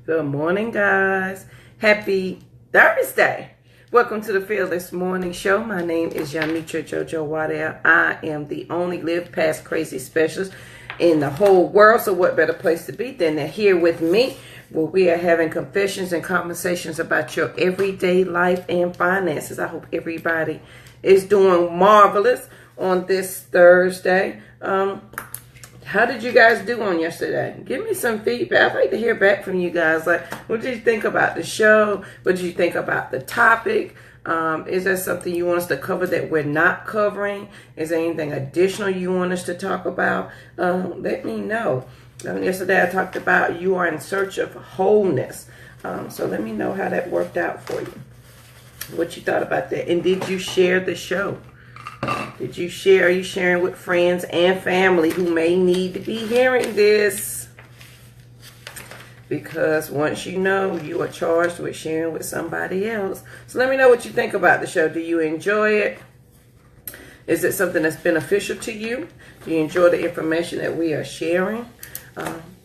Good morning, guys. Happy Thursday. Welcome to the Fearless Morning Show. My name is Janitra Jojo Waddell. I am the only Live Past Crazy specialist in the whole world. So what better place to be than to here with me, where we are having confessions and conversations about your everyday life and finances. I hope everybody is doing marvelous on this Thursday. How did you guys do on yesterday? Give me some feedback. I'd like to hear back from you guys. Like, what did you think about the show? What did you think about the topic? Is there something you want us to cover that we're not covering? Is there anything additional you want us to talk about? Let me know. Yesterday I talked about you are in search of wholeness. So let me know how that worked out for you. What you thought about that. And did you share the show? Did you share? Are you sharing with friends and family who may need to be hearing this? Because once you know, you are charged with sharing with somebody else. So let me know what you think about the show. Do you enjoy it? Is it something that's beneficial to you? Do you enjoy the information that we are sharing?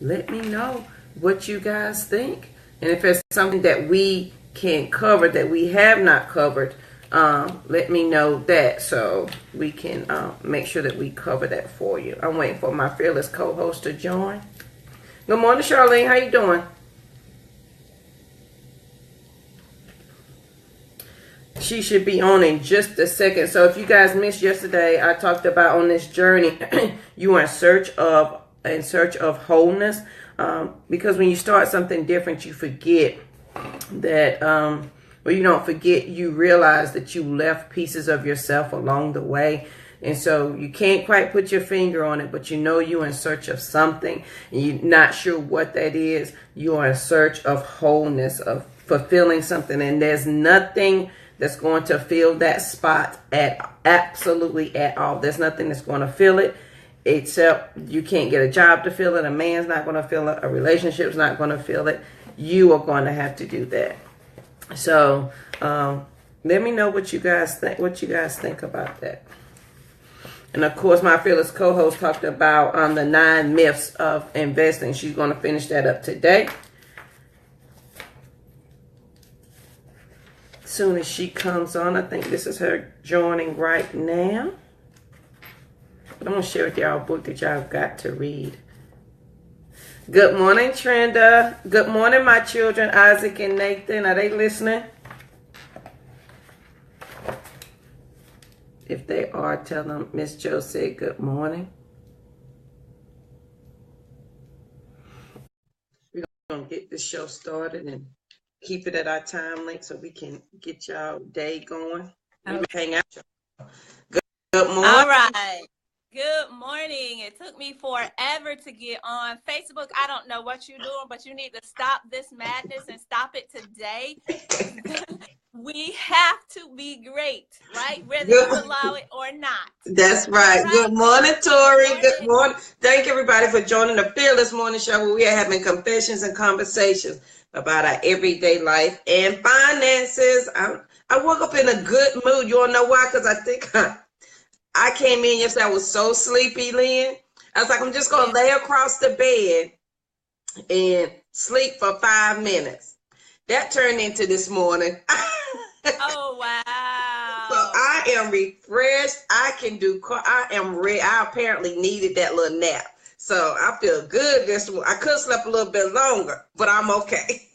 Let me know what you guys think. And if it's something that we can cover that we have not covered, let me know that so we can make sure that we cover that for you. I'm waiting for my fearless co-host to join. Good morning, Charlene. How you doing? She should be on in just a second. So if you guys missed yesterday, I talked about on this journey, you are in search of wholeness. Because when you start something different, you forget that well, you don't forget, you realize that you left pieces of yourself along the way. And so you can't quite put your finger on it, but you know you're in search of something and you're not sure what that is. You are in search of wholeness, of fulfilling something. And there's nothing that's going to fill that spot absolutely at all. There's nothing that's going to fill it, except you can't get a job to fill it. A man's not going to fill it. A relationship's not going to fill it. You are going to have to do that. So let me know what you guys think. What you guys think about that. And of course, my fearless co-host talked about the 9 myths of investing. She's going to finish that up today. As soon as she comes on, I think this is her joining right now. But I'm going to share with y'all a book that y'all got to read. Good morning, Trenda. Good morning, my children, Isaac and Nathan. Are they listening? If they are, tell them Miss Jo said good morning. We're going to get this show started and keep it at our time link so we can get y'all day going. Maybe hang out. Good morning. All right. Good morning. It took me forever to get on Facebook. I don't know what you're doing, but you need to stop this madness and stop it today. We have to be great, right? Whether you allow it or not. That's right. Good morning, Tori. Good morning. Thank everybody for joining the Fearless Morning Show, where we are having confessions and conversations about our everyday life and finances. I woke up in a good mood. You want to know why? Because I think I came in yesterday, I was so sleepy, Lynn. I was like, I'm just going to lay across the bed and sleep for 5 minutes. That turned into this morning. Oh, wow. So I am refreshed. I am ready. I apparently needed that little nap. So I feel good this morning. I could have slept a little bit longer, but I'm okay.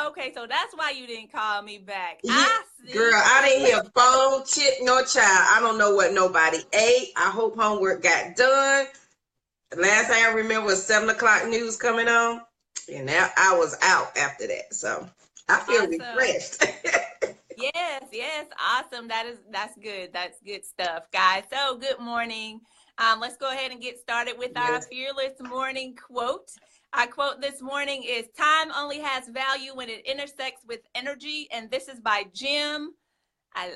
Okay, so that's why you didn't call me back. Yeah, girl, I didn't hear phone, chit, nor child. I don't know what nobody ate. I hope homework got done. The last thing I remember was 7 o'clock news coming on, and I was out after that. So I feel refreshed. Yes, awesome. That's good. That's good stuff, guys. So good morning. Let's go ahead and get started with our fearless morning quote. Our quote this morning is, time only has value when it intersects with energy. And this is by Jim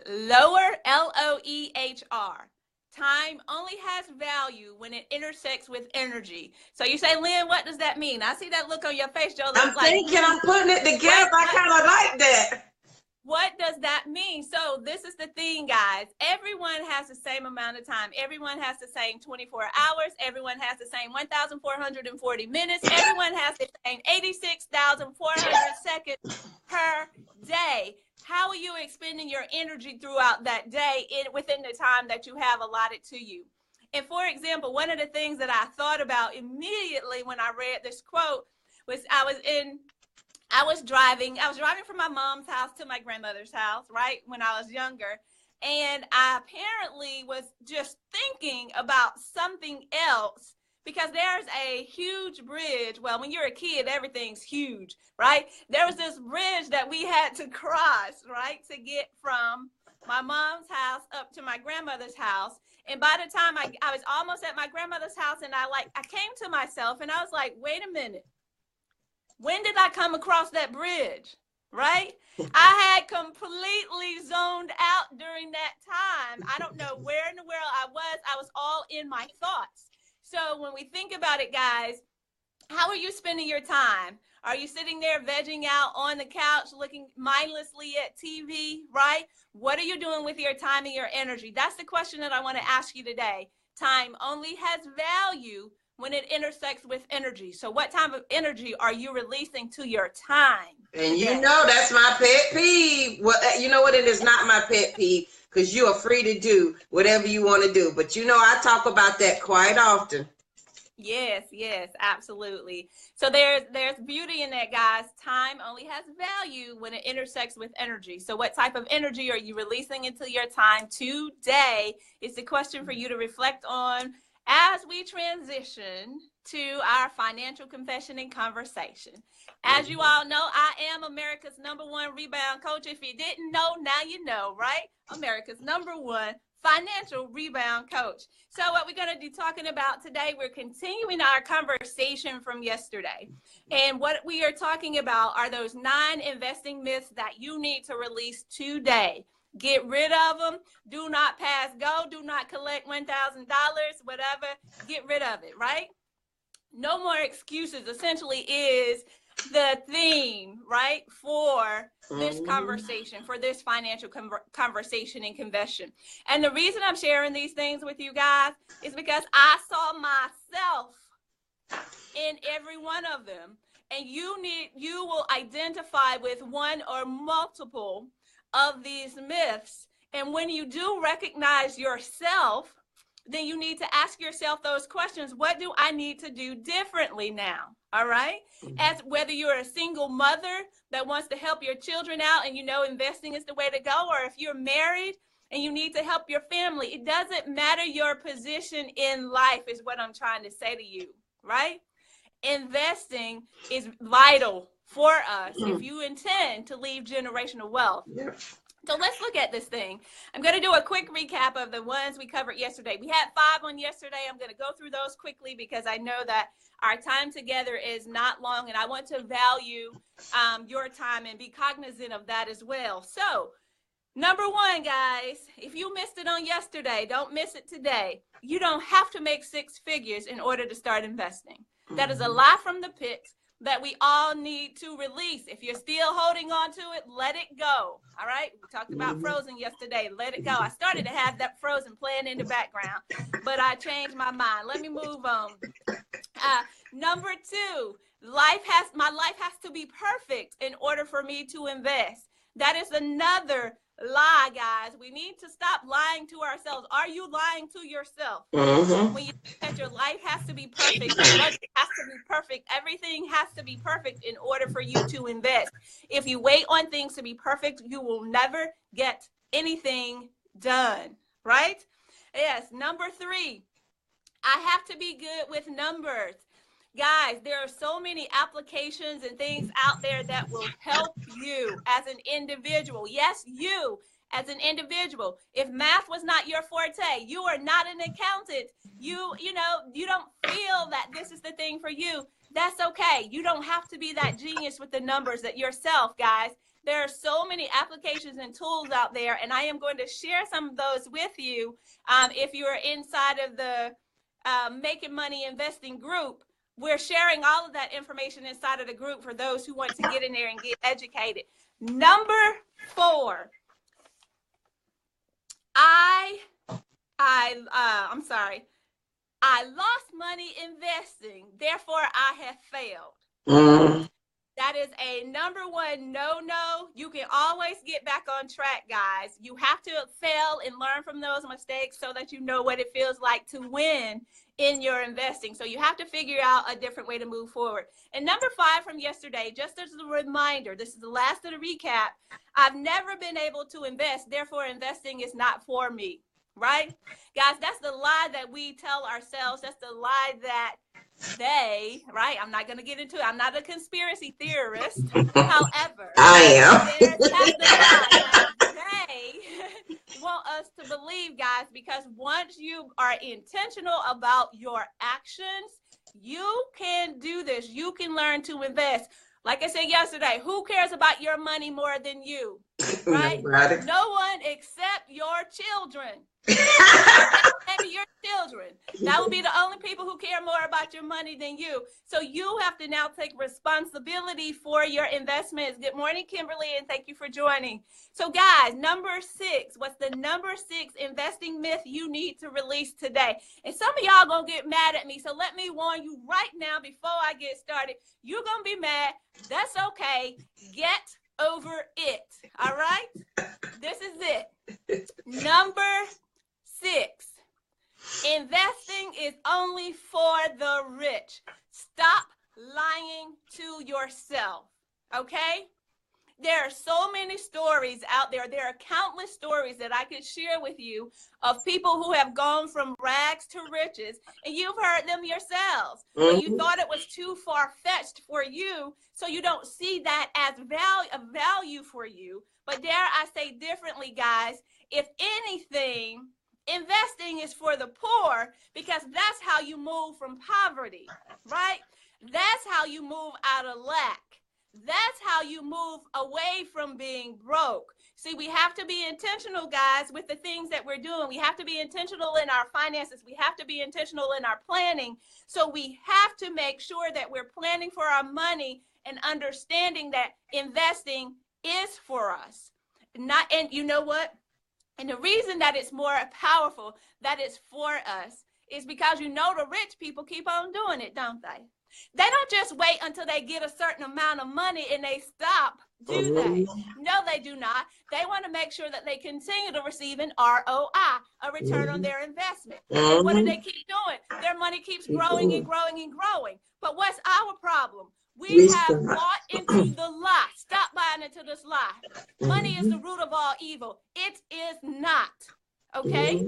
Loehr, L-O-E-H-R. Time only has value when it intersects with energy. So you say, Lynn, what does that mean? I see that look on your face, Joe. I'm thinking, I'm putting it together. I kind of like that. what does that mean? So this is the thing, guys. Everyone has the same amount of time. Everyone has the same 24 hours. Everyone has the same 1,440 minutes. Everyone has the same 86,400 seconds per day. How are you expending your energy throughout that day within the time that you have allotted to you? And for example, one of the things that I thought about immediately when I read this quote was I was driving from my mom's house to my grandmother's house, right, when I was younger. And I apparently was just thinking about something else because there's a huge bridge. Well, when you're a kid, everything's huge, right? There was this bridge that we had to cross, right, to get from my mom's house up to my grandmother's house. And by the time I was almost at my grandmother's house, and I came to myself and I was like, wait a minute. When did I come across that bridge, right? I had completely zoned out during that time. I don't know where in the world I was all in my thoughts. So when we think about it, guys, how are you spending your time? Are you sitting there vegging out on the couch, looking mindlessly at TV, right? What are you doing with your time and your energy? That's the question that I want to ask you today. Time only has value when it intersects with energy. So what type of energy are you releasing to your time? And you know that's my pet peeve. Well, you know what? It is not my pet peeve because you are free to do whatever you want to do. But you know I talk about that quite often. Yes, yes, absolutely. So there's beauty in that, guys. Time only has value when it intersects with energy. So what type of energy are you releasing into your time today is the question for you to reflect on as we transition to our financial confession and conversation. As you all know, I am America's #1 rebound coach. If you didn't know, now you know, right? America's #1 financial rebound coach. So what we're going to be talking about today, we're continuing our conversation from yesterday. And what we are talking about are those 9 investing myths that you need to release today. Get rid of them. Do not pass go. Do not collect $1,000, whatever. Get rid of it, right? No more excuses essentially is the theme, right, for this conversation, for this financial conversation and confession. And the reason I'm sharing these things with you guys is because I saw myself in every one of them. And you will identify with one or multiple of these myths. And when you do recognize yourself, then you need to ask yourself those questions. What do I need to do differently now? All right. As whether you're a single mother that wants to help your children out and you know investing is the way to go, or if you're married and you need to help your family, it doesn't matter your position in life is what I'm trying to say to you, right? Investing is vital for us if you intend to leave generational wealth. So let's look at this thing. I'm going to do a quick recap of the ones we covered yesterday. We had 5 on yesterday. I'm going to go through those quickly because I know that our time together is not long, and I want to value your time and be cognizant of that as well. So #1, guys, if you missed it on yesterday, don't miss it today. You don't have to make 6 figures in order to start investing. That is a lie from the pit that we all need to release. If you're still holding on to it, let it go. All right. We talked about Frozen yesterday. Let it go. I started to have that Frozen playing in the background, but I changed my mind. Let me move on. #2, my life has to be perfect in order for me to invest. That is another lie, guys. We need to stop lying to ourselves. Are you lying to yourself? When you think that your life has to be perfect, your budget has to be perfect, everything has to be perfect in order for you to invest. If you wait on things to be perfect, you will never get anything done, right? Yes. #3, I have to be good with numbers. Guys, there are so many applications and things out there that will help you as an individual. Yes, you as an individual. If math was not your forte, you are not an accountant. You don't feel that this is the thing for you. That's okay. You don't have to be that genius with the numbers that yourself, guys. There are so many applications and tools out there, and I am going to share some of those with you if you are inside of the Making Money Investing group. We're sharing all of that information inside of the group for those who want to get in there and get educated. Number 4, I'm sorry. I lost money investing, therefore I have failed. That is a number 1 no. You can always get back on track, guys. You have to fail and learn from those mistakes so that you know what it feels like to win in your investing. So you have to figure out a different way to move forward. And number 5 from yesterday, just as a reminder, this is the last of the recap. I've never been able to invest, therefore investing is not for me, right? Guys, that's the lie that we tell ourselves. That's the lie that right? I'm not going to get into it. I'm not a conspiracy theorist. However, I am. that's the lie that they want us to believe, guys, because once you are intentional about your actions, you can do this. You can learn to invest. Like I said yesterday, who cares about your money more than you? Right? Nobody. No one except your children. Maybe your children. That would be the only people who care more about your money than you. So you have to now take responsibility for your investments. Good morning, Kimberly, and thank you for joining. So guys, number 6, what's the number 6 investing myth you need to release today? And some of y'all gonna get mad at me. So let me warn you right now before I get started. You're gonna be mad. That's okay. Get over it. All right? This is it. Number 6, investing is only for the rich. Stop lying to yourself, okay? There are so many stories out there. There are countless stories that I could share with you of people who have gone from rags to riches, and you've heard them yourselves, but you thought it was too far-fetched for you, so you don't see that as value for you. But dare I say differently, guys, if anything, investing is for the poor, because that's how you move from poverty, right? That's how you move out of lack. That's how you move away from being broke. See, we have to be intentional, guys, with the things that we're doing. We have to be intentional in our finances. We have to be intentional in our planning. So we have to make sure that we're planning for our money and understanding that investing is for us. And you know what? And the reason that it's more powerful, that it's for us, is because you know the rich people keep on doing it, don't they? They don't just wait until they get a certain amount of money and they stop, do they? No, they do not. They want to make sure that they continue to receive an ROI, a return on their investment. And what do they keep doing? Their money keeps growing and growing and growing. But what's our problem? We have bought into the lie. Stop buying into this lie. Money is the root of all evil. It is not. Okay?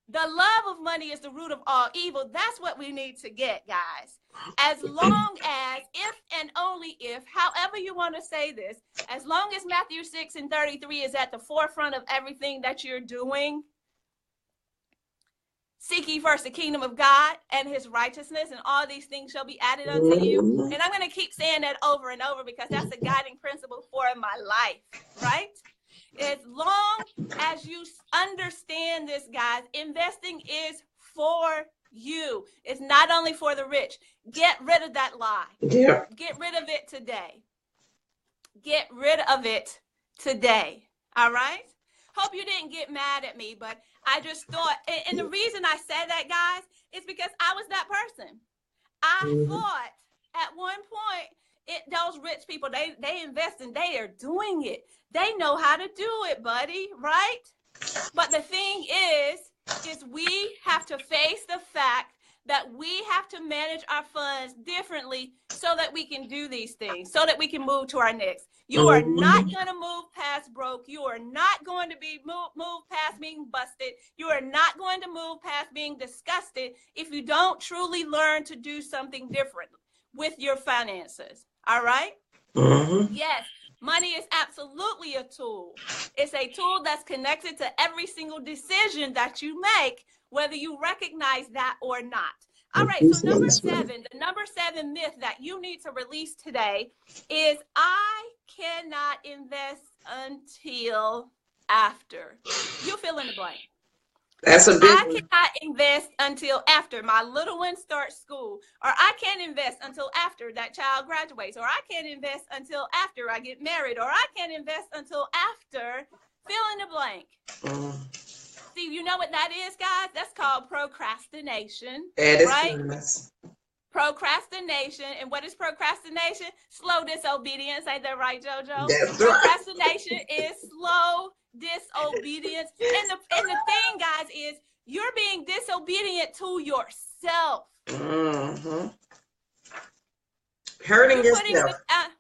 The love of money is the root of all evil. That's what we need to get, guys. As long as, if and only if, however you want to say this, as long as Matthew 6:33 is at the forefront of everything that you're doing, seek ye first the kingdom of God and his righteousness, and all these things shall be added unto you. And I'm going to keep saying that over and over because that's a guiding principle for my life, right? As long as you understand this, guys, investing is for you. It's not only for the rich. Get rid of that lie. Yeah. Get rid of it today. Get rid of it today. All right? Hope you didn't get mad at me, but I just thought, and the reason I said that, guys, is because I was that person. I thought at one point, those rich people, they invest and they are doing it. They know how to do it, buddy, right? But the thing is we have to face the fact that we have to manage our funds differently so that we can do these things, so that we can move to our next. You are not going to move past broke. You are not going to be move past being busted. You are not going to move past being disgusted if you don't truly learn to do something different with your finances. All right? Yes, money is absolutely a tool. It's a tool that's connected to every single decision that you make, whether you recognize that or not. All right, so number 7, the number 7 myth that you need to release today is I cannot invest until after. You fill in the blank. That's a big I one. cannot invest until after my little one starts school, or I can't invest until after that child graduates, or I can't invest until after I get married, or I can't invest until after fill in the blank. See, you know what that is, guys? That's called procrastination, That is right? nice. Procrastination. And what is procrastination? Slow disobedience. Ain't that right, JoJo? That's right. Procrastination is slow disobedience. And the thing, guys, is you're being disobedient to yourself. Mm-hmm. Hurting You're putting yourself.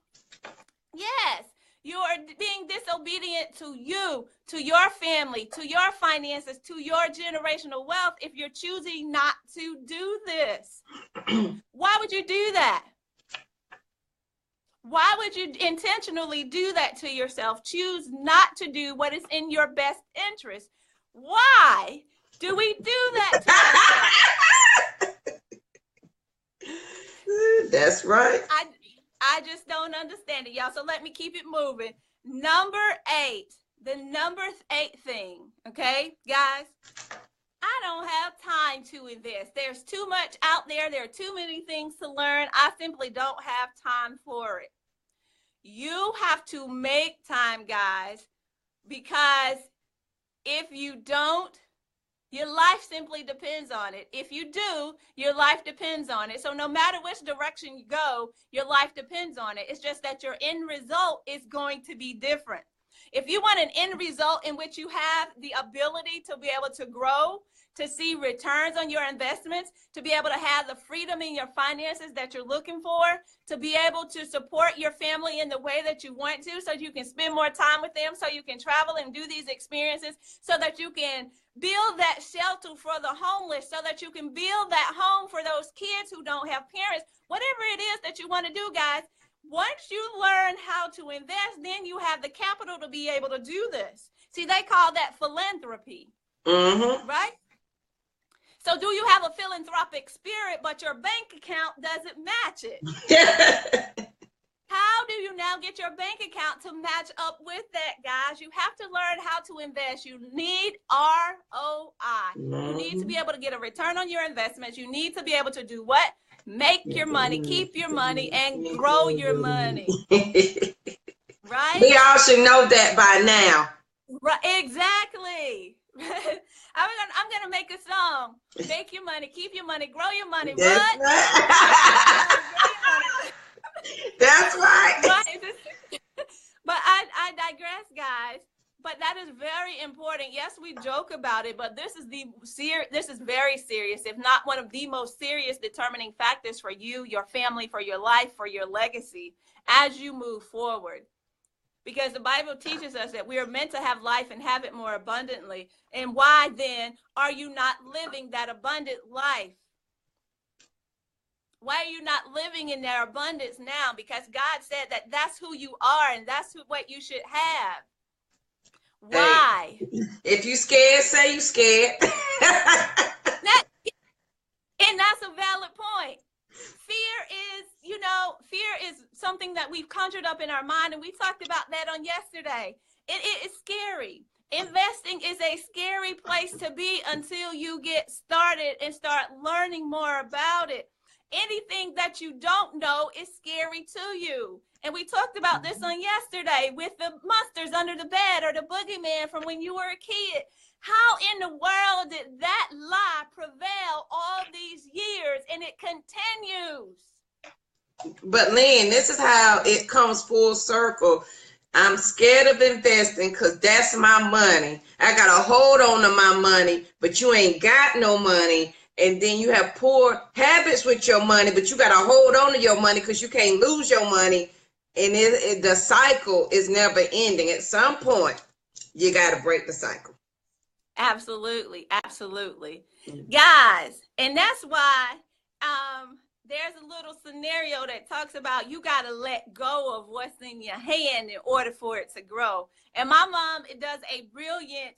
yes, you are being disobedient to you, to your family, to your finances, to your generational wealth if you're choosing not to do this. Why would you do that? Why would you intentionally do that to yourself? Choose not to do what is in your best interest. Why do we do that to ourselves? That's right. I just don't understand it, y'all. So let me keep it moving. Number 8, the number 8 thing, okay, guys? I don't have time to invest. There's too much out there. There are too many things to learn. I simply don't have time for it. You have to make time, guys, because if you don't, your life simply depends on it. If you do, your life depends on it. So no matter which direction you go, your life depends on it. It's just that your end result is going to be different. If you want an end result in which you have the ability to be able to grow, to see returns on your investments, to be able to have the freedom in your finances that you're looking for, to be able to support your family in the way that you want to, so you can spend more time with them, so you can travel and do these experiences, so that you can build that shelter for the homeless, so that you can build that home for those kids who don't have parents. Whatever it is that you want to do, guys, once you learn how to invest, then you have the capital to be able to do this. See, they call that philanthropy, right? So do you have a philanthropic spirit, but your bank account doesn't match it? How do you now get your bank account to match up with that, guys? You have to learn how to invest. You need ROI. You need to be able to get a return on your investments. You need to be able to do what? Make your money, keep your money, and grow your money. Right? We all should know that by now. Right, exactly. I'm gonna make a song. Make your money, keep your money, grow your money. That's What? Right. That's right. But I digress, guys. But that is very important. Yes, we joke about it, but this is very serious, if not one of the most serious determining factors for you, your family, for your life, for your legacy as you move forward. Because the Bible teaches us that we are meant to have life and have it more abundantly. And why then are you not living that abundant life? Why are you not living in their abundance now? Because God said that that's who you are and that's what you should have. Why? Hey, if you scared, say you scared. And that's a valid point. Fear is something that we've conjured up in our mind, and we talked about that on yesterday. It is scary. Investing is a scary place to be until you get started and start learning more about it. Anything that you don't know is scary to you. And we talked about this on yesterday with the monsters under the bed or the boogeyman from when you were a kid. How in the world did that lie prevail all these years, and it continues? But Lynn, this is how it comes full circle. I'm scared of investing because that's my money. I got to hold on to my money, but you ain't got no money. And then you have poor habits with your money, but you got to hold on to your money because you can't lose your money. And the cycle is never ending. At some point, you got to break the cycle. Absolutely. Absolutely. Guys, and that's why there's a little scenario that talks about you got to let go of what's in your hand in order for it to grow. And my mom does a brilliant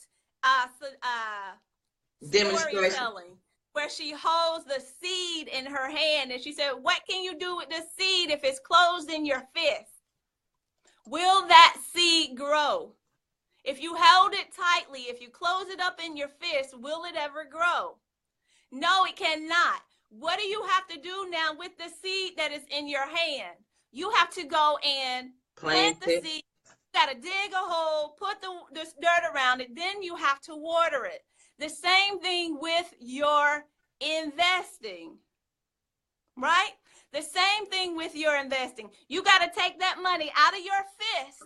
storytelling where she holds the seed in her hand and she said, what can you do with the seed if it's closed in your fist? Will that seed grow? If you hold it tightly, if you close it up in your fist, will it ever grow? No, it cannot. What do you have to do now with the seed that is in your hand? You have to go and plant the seed. You got to dig a hole, put this dirt around it, then you have to water it. The same thing with your investing, right? The same thing with your investing. You got to take that money out of your fist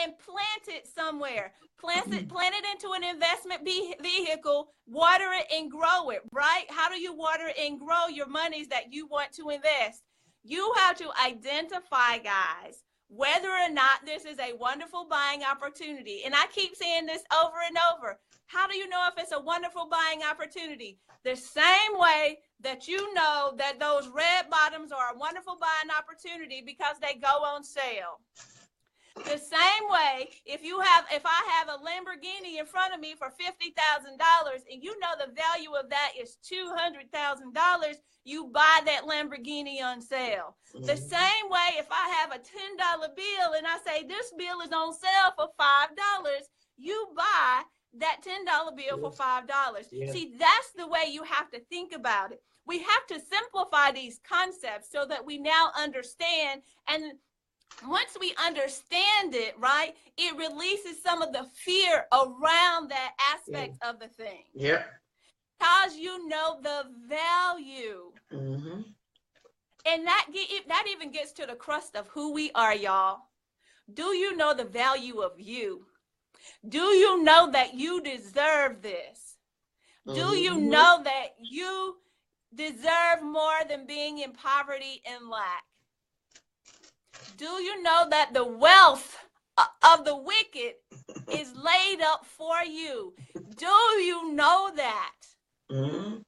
and plant it somewhere. Plant it into an investment vehicle, water it and grow it, right? How do you water and grow your monies that you want to invest? You have to identify, guys, whether or not this is a wonderful buying opportunity. And I keep saying this over and over. How do you know if it's a wonderful buying opportunity? The same way that you know that those red bottoms are a wonderful buying opportunity because they go on sale. The same way, if I have a Lamborghini in front of me for $50,000 and you know the value of that is $200,000, you buy that Lamborghini on sale. The same way, if I have a $10 bill and I say this bill is on sale for $5, you buy that $10 bill for $5. Yeah. See, that's the way you have to think about it. We have to simplify these concepts so that we now understand, and once we understand it, right, it releases some of the fear around that aspect of the thing. Yeah. Because you know the value. Mm-hmm. And that even gets to the crust of who we are, y'all. Do you know the value of you? Do you know that you deserve this? Do you know that you deserve more than being in poverty and lack? Do you know that the wealth of the wicked is laid up for you? Do you know that? Mm-hmm.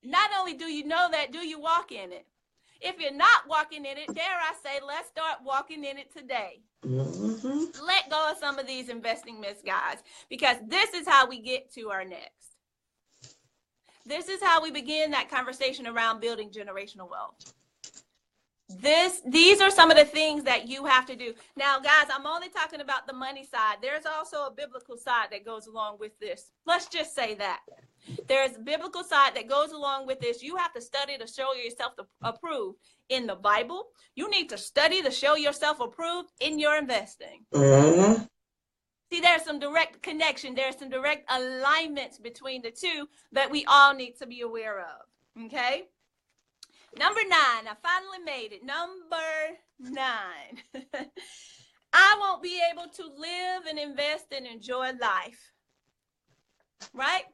Not only do you know that, do you walk in it? If you're not walking in it, dare I say, let's start walking in it today. Mm-hmm. Let go of some of these investing myths, guys, because this is how we get to our next. This is how we begin that conversation around building generational wealth. These are some of the things that you have to do. Now, guys, I'm only talking about the money side. There's also a biblical side that goes along with this. Let's just say that. There's a biblical side that goes along with this. You have to study to show yourself approved in the Bible. You need to study to show yourself approved in your investing. Mm-hmm. See, there's some direct connection. There's some direct alignments between the two that we all need to be aware of. Okay? Number 9, I finally made it. Number 9. I won't be able to live and invest and enjoy life. Right?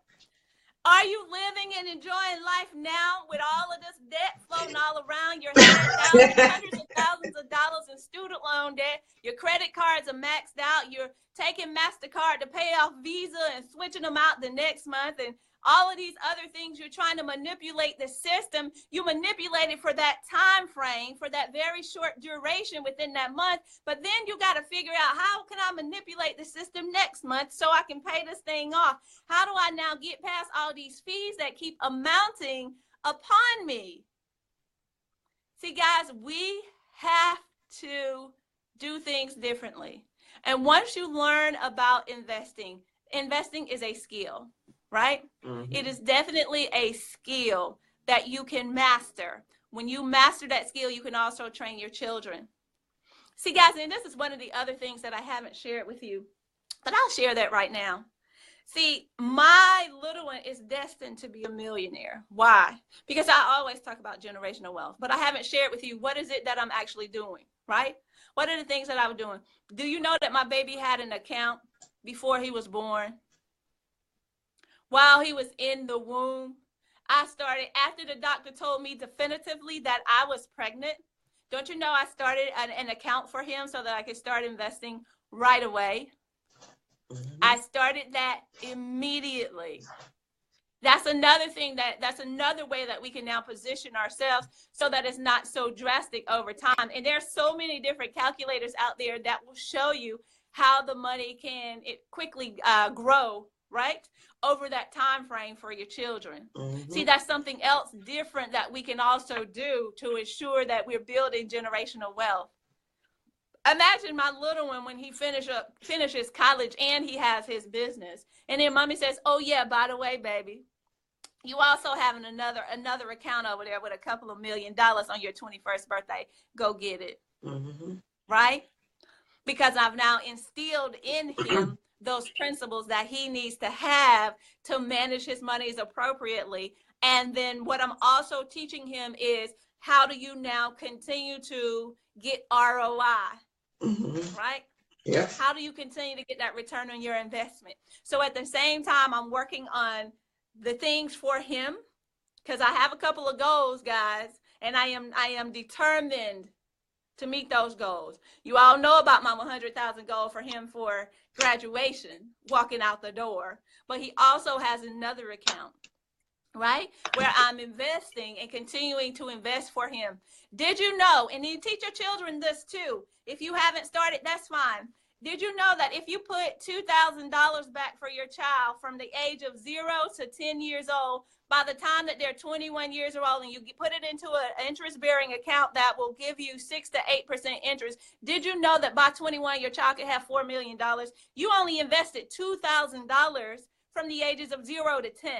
Are you living and enjoying life now with all of this debt floating all around your head? Hundreds of thousands of dollars in student loan debt. Your credit cards are maxed out. You're taking MasterCard to pay off Visa and switching them out the next month. And all of these other things, you're trying to manipulate the system. You manipulate it for that time frame, for that very short duration within that month. But then you got to figure out, how can I manipulate the system next month so I can pay this thing off? How do I now get past all these fees that keep amounting upon me? See, guys, we have to do things differently. And once you learn about investing, investing is a skill. Right? Mm-hmm. It is definitely a skill that you can master. When you master that skill, you can also train your children. See, guys, and this is one of the other things that I haven't shared with you, but I'll share that right now. See, my little one is destined to be a millionaire. Why? Because I always talk about generational wealth, but I haven't shared with you what is it that I'm actually doing, right? What are the things that I was doing? Do you know that my baby had an account before he was born? While he was in the womb, I started, after the doctor told me definitively that I was pregnant, don't you know I started an account for him so that I could start investing right away? Mm-hmm. I started that immediately. That's another thing that's another way that we can now position ourselves so that it's not so drastic over time. And there's so many different calculators out there that will show you how the money can quickly grow, right, over that time frame for your children. Mm-hmm. See, that's something else different that we can also do to ensure that we're building generational wealth. Imagine my little one when he finishes college and he has his business, and then mommy says, "Oh yeah, by the way, baby, you also have another account over there with a couple of $1 million on your 21st birthday. Go get it." Mm-hmm. Right? Because I've now instilled in him those principles that he needs to have to manage his monies appropriately. And then what I'm also teaching him is, how do you now continue to get ROI? Mm-hmm. Right? Yeah. How do you continue to get that return on your investment? So at the same time, I'm working on the things for him, because I have a couple of goals, guys, and I am determined to meet those goals. You all know about my 100,000 goal for him for graduation, walking out the door. But he also has another account, right, where I'm investing and continuing to invest for him. Did you know, and you teach your children this too, if you haven't started, that's fine. Did you know that if you put $2,000 back for your child from the age of 0 to 10 years old, by the time that they're 21 years old, and you put it into an interest-bearing account that will give you 6 to 8% interest, did you know that by 21 your child could have $4 million? You only invested $2,000 from the ages of 0 to 10.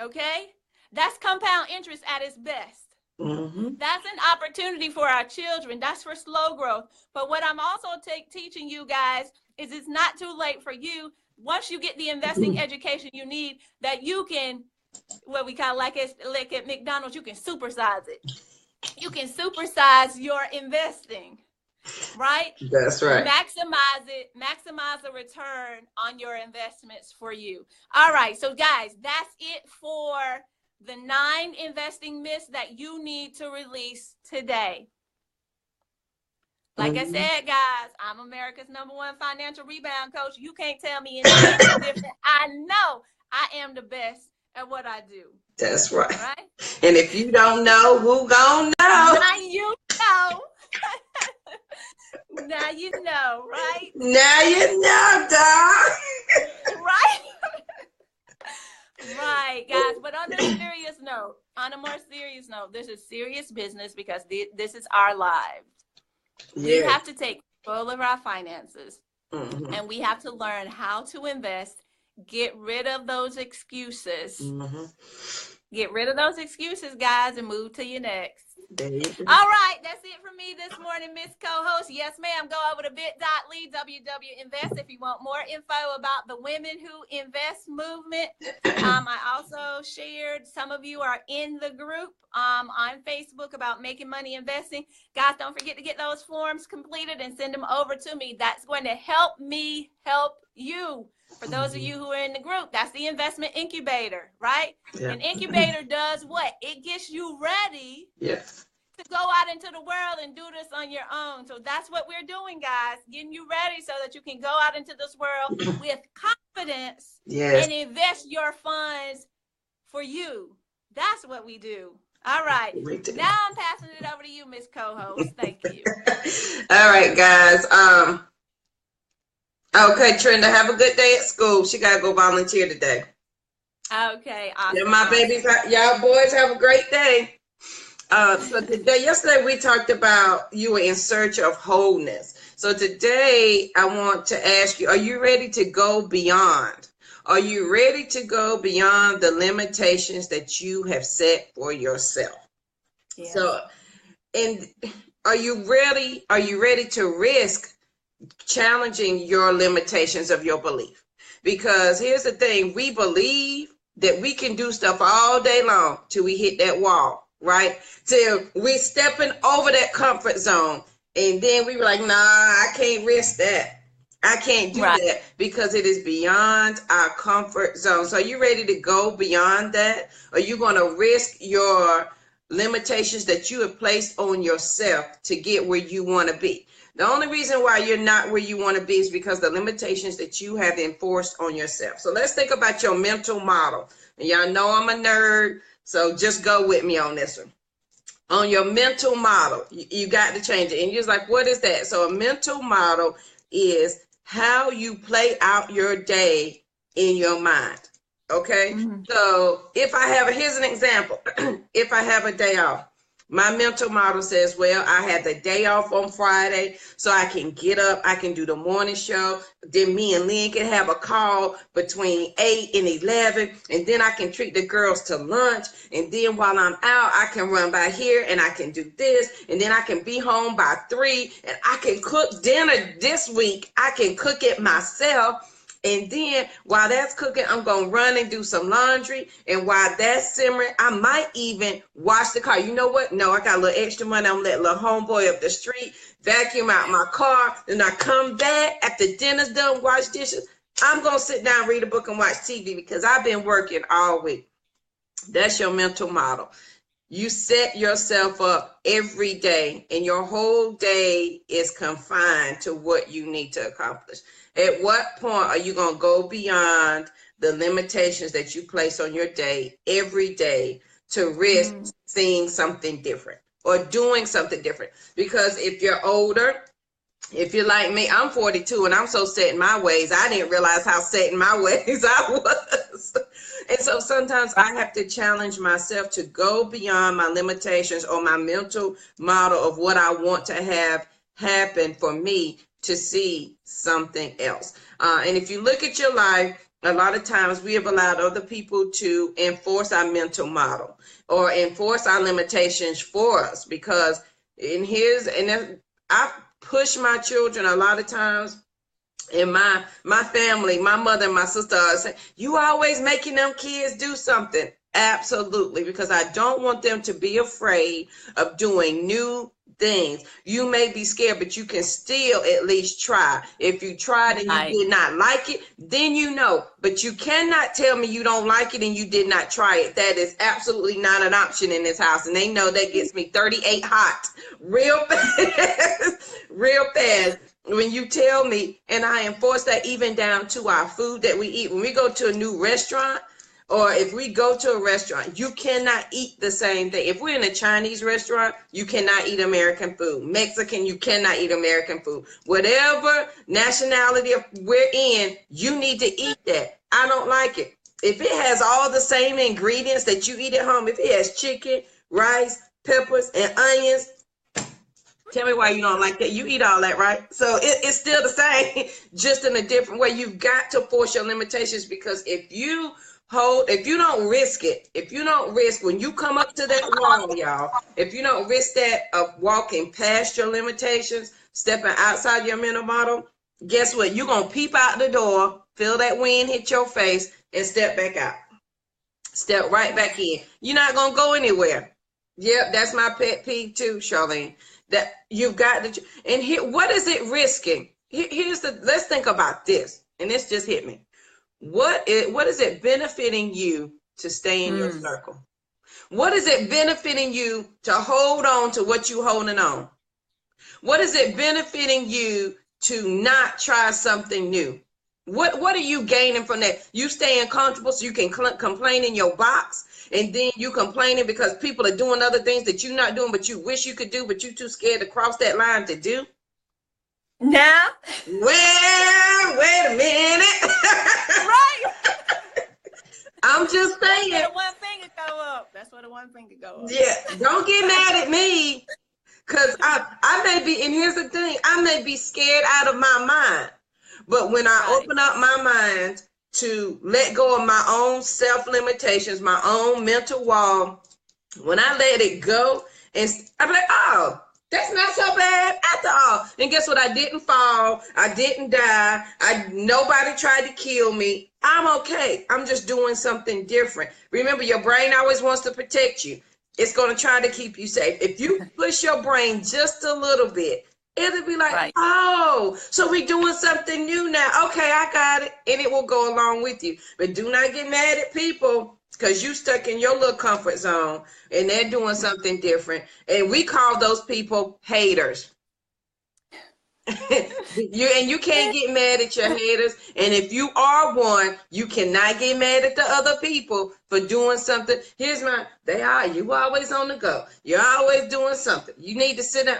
Okay? That's compound interest at its best. Mm-hmm. That's an opportunity for our children. That's for slow growth. But what I'm also teaching you guys is, it's not too late for you, once you get the investing education you need, that you can, what we call, like at McDonald's, you can supersize it. You can supersize your investing, right? That's right. Maximize it, maximize the return on your investments for you. All right, so guys, that's it for the 9 investing myths that you need to release today. Like I said, guys, I'm America's #1 financial rebound coach. You can't tell me anything different. I know I am the best at what I do. That's right. Right? And if you don't know, who gonna know? Now you know. Now you know, right? Now you know, dog. Right? Right, guys. But on a serious note, this is serious business, because this is our lives. We have to take control of our finances, and we have to learn how to invest. Get rid of those excuses. Get rid of those excuses, guys, and move to your next. All right, that's it for me this morning, Miss Co-Host. Yes, ma'am. Go over to bit.ly WW Invest if you want more info about the Women Who Invest movement. I also shared, some of you are in the group on Facebook about making money investing. Guys, don't forget to get those forms completed and send them over to me. That's going to help me help you. For those of you who are in the group, that's the investment incubator, right? Yeah. An incubator does what? It gets you ready to go out into the world and do this on your own. So that's what we're doing, guys, getting you ready so that you can go out into this world with confidence and invest your funds for you. That's what we do. All right. Now I'm passing it over to you, Miss Co-Host. Thank you. All right, guys. Okay, Trenda, have a good day at school. She got to go volunteer today. Okay, awesome. Yeah, my babies, y'all boys have a great day. So yesterday we talked about you were in search of wholeness. So today I want to ask you, are you ready to go beyond? Are you ready to go beyond the limitations that you have set for yourself? Yeah. So, and are you ready to risk challenging your limitations of your belief? Because here's the thing, we believe that we can do stuff all day long till we hit that wall, right? Till we're stepping over that comfort zone, and then we were like, nah, I can't risk that. I can't do that because it is beyond our comfort zone. So are you ready to go beyond that? Are you going to risk your limitations that you have placed on yourself to get where you want to be? The only reason why you're not where you want to be is because the limitations that you have enforced on yourself. So let's think about your mental model. And y'all know I'm a nerd, so just go with me on this one. On your mental model, you got to change it. And you're just like, what is that? So a mental model is how you play out your day in your mind. Okay? So if I have, here's an example. If I have a day off, My mental model says, well, I had the day off on Friday, so I can get up, I can do the morning show. Then me and Lynn can have a call between 8 and 11, and then I can treat the girls to lunch. And then while I'm out, I can run by here and I can do this. And then I can be home by 3, and I can cook dinner this week. I can cook it myself. And then while that's cooking, I'm going to run and do some laundry. And while that's simmering, I might even wash the car. You know what? No, I got a little extra money. I'm going to let little homeboy up the street vacuum out my car. Then I come back after dinner's done, wash dishes. I'm going to sit down, read a book, and watch TV because I've been working all week. That's your mental model. You set yourself up every day, and your whole day is confined to what you need to accomplish. At what point are you going to go beyond the limitations that you place on your day every day to risk seeing something different or doing something different? Because if you're older, if you're like me, I'm 42 and I'm so set in my ways. I didn't realize how set in my ways I was. And so sometimes I have to challenge myself to go beyond my limitations or my mental model of what I want to have happen for me to see something else. And if you look at your life, a lot of times we have allowed other people to enforce our mental model or enforce our limitations for us because I push my children a lot of times. In my family, my mother and my sister are saying, you always making them kids do something. Absolutely, because I don't want them to be afraid of doing new things. You may be scared, but you can still at least try. If you tried and you did not like it, then you know. But you cannot tell me you don't like it and you did not try it. That is absolutely not an option in this house. And they know that gets me 38 hot real fast, real fast. When you tell me, and I enforce that even down to our food that we eat. When we go to a new restaurant, or if we go to a restaurant, you cannot eat the same thing. If we're in a Chinese restaurant, you cannot eat American food. Mexican, you cannot eat American food. Whatever nationality we're in, you need to eat that. I don't like it. If it has all the same ingredients that you eat at home, if it has chicken, rice, peppers, and onions, tell me why you don't like that. You eat all that, right? So it's still the same, just in a different way. You've got to force your limitations because if you don't risk it, if you don't risk when you come up to that wall, y'all, if you don't risk that of walking past your limitations, stepping outside your mental model, guess what? You're going to peep out the door, feel that wind hit your face, and step back out. Step right back in. You're not going to go anywhere. Yep, that's my pet peeve too, Charlene. That you've got to, and here, what is it risking? Let's think about this, and this just hit me. What is it benefiting you to stay in your circle? What is it benefiting you to hold on to what you holding on? What is it benefiting you to not try something new? What are you gaining from that? You staying comfortable so you can complain in your box, and then you complaining because people are doing other things that you're not doing, but you wish you could do, but you're too scared to cross that line to do? Now? Well, wait a minute. Right. I'm just saying. That's where the one finger go up. That's where the one finger go up. Yeah, don't get mad at me, because I may be, and here's the thing, I may be scared out of my mind. But when I open up my mind to let go of my own self-limitations, my own mental wall, when I let it go, and I'm like, oh, that's not so bad after all. And guess what? I didn't fall. I didn't die. Nobody tried to kill me. I'm okay. I'm just doing something different. Remember, your brain always wants to protect you. It's going to try to keep you safe. If you push your brain just a little bit, it'll be like, oh, so we're doing something new now. Okay, I got it. And it will go along with you. But do not get mad at people because you stuck in your little comfort zone and they're doing something different. And we call those people haters. You can't get mad at your haters. And if you are one, you cannot get mad at the other people for doing something. You always on the go. You're always doing something. You need to sit down.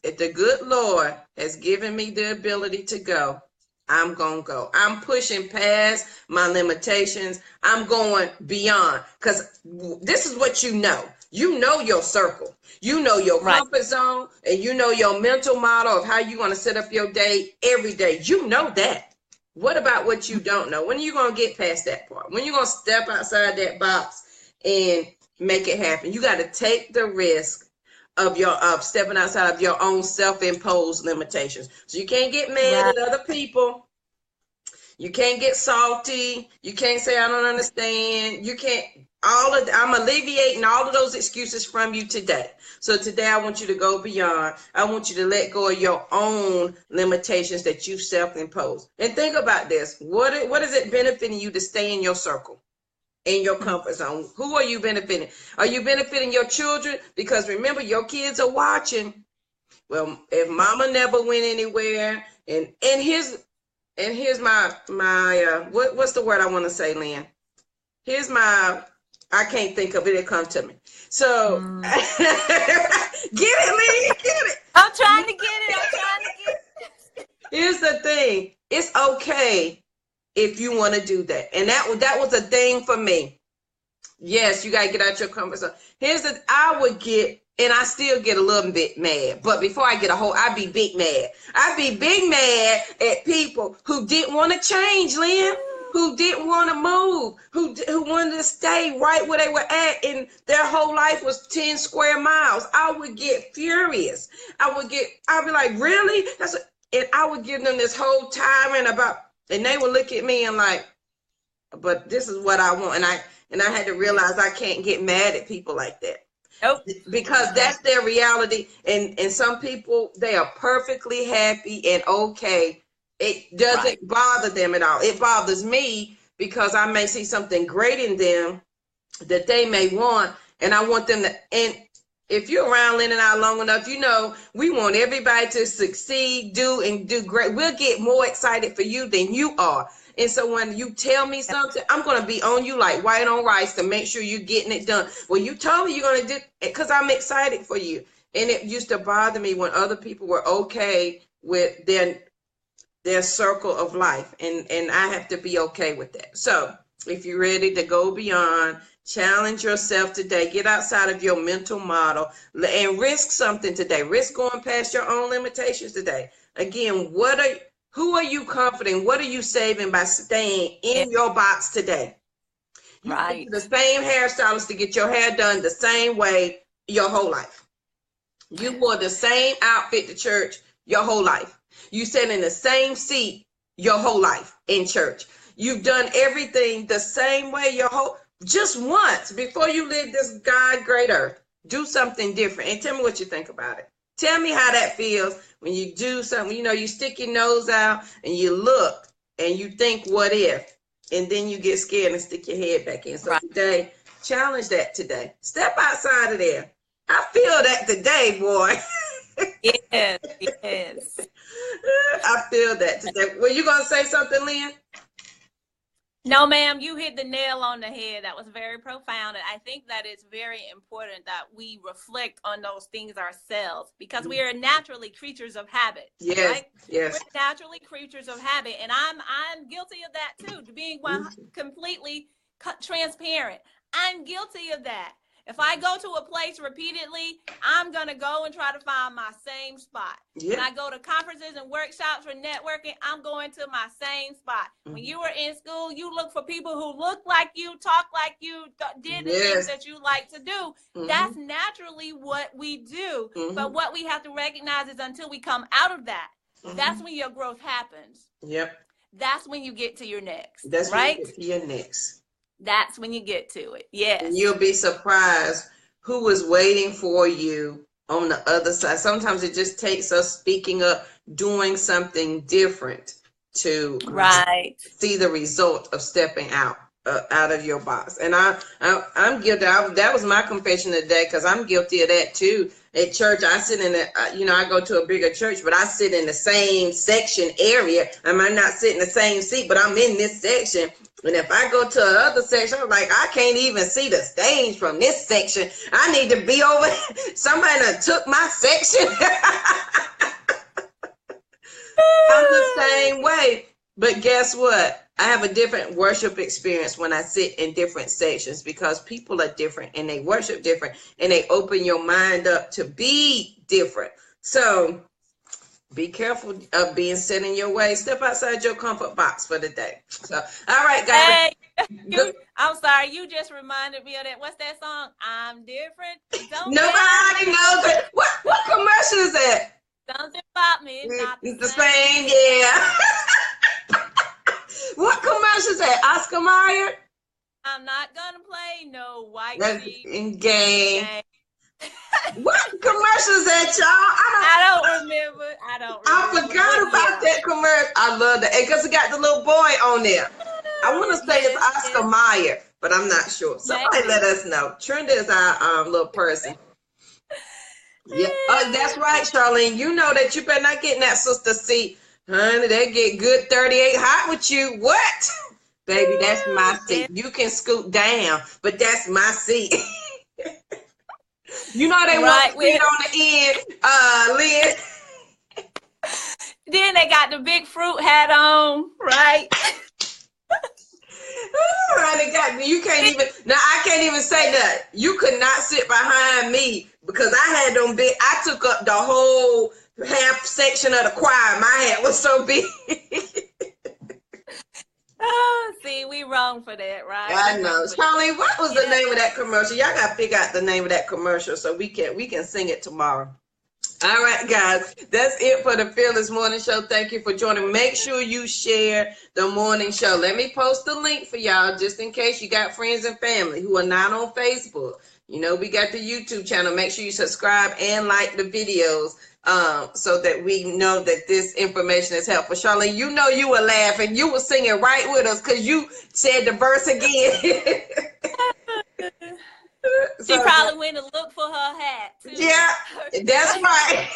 If the good Lord has given me the ability to go, I'm going to go. I'm pushing past my limitations. I'm going beyond, because this is what you know. You know your circle. You know your Right. comfort zone, and you know your mental model of how you're going to set up your day every day. You know that. What about what you don't know? When are you going to get past that part? When are you going to step outside that box and make it happen? You got to take the risk of stepping outside of your own self-imposed limitations. So you can't get mad Right. at other people. You can't get salty. You can't say I don't understand. You can't I'm alleviating all of those excuses from you today. So today I want you to go beyond. I want you to let go of your own limitations that you self-impose. And think about this. What is it benefiting you to stay in your circle, in your comfort zone? Who are you benefiting? Are you benefiting your children? Because remember, your kids are watching. Well, if mama never went anywhere, and here's my what's the word I want to say, Lynn? Here's my, I can't think of it. It comes to me. So get it, Lynn, get it. I'm trying to get it. I'm trying to get it. Here's the thing. It's okay if you want to do that. And that was a thing for me. Yes, you got to get out your comfort zone. I would get, and I still get a little bit mad, but before I get I'd be big mad. I'd be big mad at people who didn't want to change, Lynn, who didn't want to move, who wanted to stay right where they were at, and their whole life was 10 square miles. I would get furious. I'd be like, really? And I would give them this whole tirade and they would look at me and like, but this is what I want. And I had to realize I can't get mad at people like that. Nope. Because that's their reality. And some people, they are perfectly happy and okay. It doesn't bother them at all. It bothers me because I may see something great in them that they may want. And I want them to, and if you're around Lynn and I long enough, you know, we want everybody to succeed, do great. We'll get more excited for you than you are. And so when you tell me something, I'm going to be on you like white on rice to make sure you're getting it done. Well, you told me you're going to do it because I'm excited for you. And it used to bother me when other people were okay with their circle of life. And I have to be okay with that. So if you're ready to go beyond, challenge yourself today, get outside of your mental model and risk something today. Risk going past your own limitations today. Again, who are you comforting? What are you saving by staying in your box today? You went to the same hairstylist to get your hair done the same way your whole life. You wore the same outfit to church your whole life. You sat in the same seat your whole life in church. You've done everything the same way just once before you live this God great earth. Do something different and tell me what you think about it. Tell me how that feels when you do something, you know, you stick your nose out and you look and you think, what if? And then you get scared and stick your head back in. So today, challenge that today. Step outside of there. I feel that today, boy. Yes, yes. I feel that today. Were you going to say something, Lynn? No, ma'am, you hit the nail on the head. That was very profound. And I think that it's very important that we reflect on those things ourselves because we are naturally creatures of habit. Yes, right? yes. We're naturally creatures of habit. And I'm guilty of that too, being completely transparent. I'm guilty of that. If I go to a place repeatedly, I'm going to go and try to find my same spot. Yeah. When I go to conferences and workshops for networking, I'm going to my same spot. Mm-hmm. When you were in school, you look for people who look like you, talk like you, did the things that you like to do. Mm-hmm. That's naturally what we do. Mm-hmm. But what we have to recognize is until we come out of that, that's when your growth happens. Yep. That's when you get to your next. That's right? When you get to your next. That's when you get to it. Yes. And you'll be surprised who is waiting for you on the other side. Sometimes it just takes us speaking up, doing something different to see the result of stepping out of your box. And I'm guilty. That was my confession today because I'm guilty of that too. At church, I sit in I go to a bigger church, but I sit in the same section area. I might not sit in the same seat, but I'm in this section. And if I go to another section, I'm like, I can't even see the stage from this section. I need to be over. Somebody done took my section. I'm the same way. But guess what? I have a different worship experience when I sit in different sections because people are different and they worship different and they open your mind up to be different. So be careful of being set in your way. Step outside your comfort box for the day. So, all right, guys. Hey, I'm sorry. You just reminded me of that. What's that song? I'm different. Nobody knows it. What commercial is that? Something about me. Not It's the same, yeah. What commercial is that? Oscar Mayer? I'm not gonna play no white sheep in game. What commercial is that, y'all? I don't remember. I forgot about that commercial. I love that because it got the little boy on there. I want to say it's Oscar Mayer, but I'm not sure. Somebody let us know. Trenda is our little person. Yeah. Oh, that's right, Charlene. You know that you better not get in that sister seat. Honey, they get good 38 hot with you. What? Baby, that's my seat. You can scoot down, but that's my seat. You know they want to sit on the end, Lynn. Then they got the big fruit hat on, right? You can't even, now I can't even say that. You could not sit behind me because I had them big, I took up the whole half section of the choir. My hat was so big. Oh, see, we wrong for that, right? I know. Charlie, what was the name of that commercial? Y'all gotta figure out the name of that commercial so we can sing it tomorrow. All right, guys, that's it for the Fearless Morning Show. Thank you for joining. Make sure you share the morning show. Let me post the link for y'all just in case you got friends and family who are not on Facebook. You know, we got the YouTube channel. Make sure you subscribe and like the videos so that we know that this information is helpful. Charlene, you know you were laughing. You were singing right with us because you said the verse again. She probably went to look for her hat too. Yeah, that's right.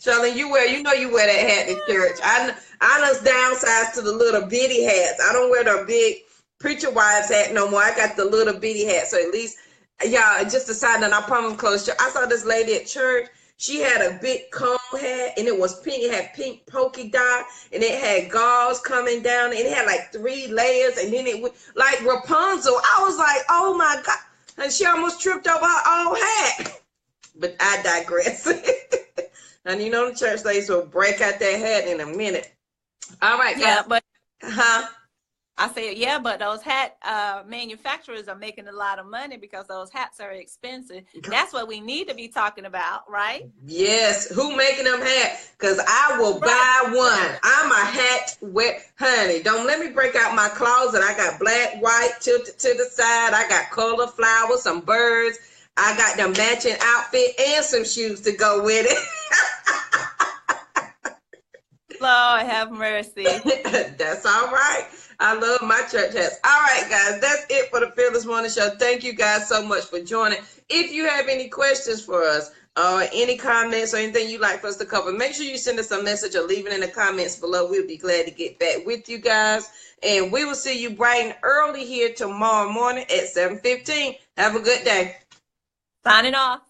Charlene, you know you wear that hat to church. I just downsized to the little bitty hats. I don't wear the big preacher wives hat no more. I got the little bitty hat. So at least, y'all, just decided that I promise close. I saw this lady at church. She had a big cone hat and it was pink. It had pink polka dot and it had gauze coming down and it had like 3 layers and then it went like Rapunzel. I was like, oh my God. And she almost tripped over her own hat. But I digress. And you know the church ladies will break out that hat in a minute. All right, guys. Yeah, but I said, yeah, but those hat manufacturers are making a lot of money because those hats are expensive. That's what we need to be talking about, right? Yes. Who making them hats? Because I will buy one. I'm a hat honey. Don't let me break out my closet. I got black, white, tilted to the side. I got color flowers, some birds. I got the matching outfit and some shoes to go with it. Lord have mercy. That's all right. I love my church hats. All right, guys, that's it for the Fearless Morning Show. Thank you guys so much for joining. If you have any questions for us or any comments or anything you'd like for us to cover, make sure you send us a message or leave it in the comments below. We'll be glad to get back with you guys. And we will see you bright and early here tomorrow morning at 7:15. Have a good day. Signing off.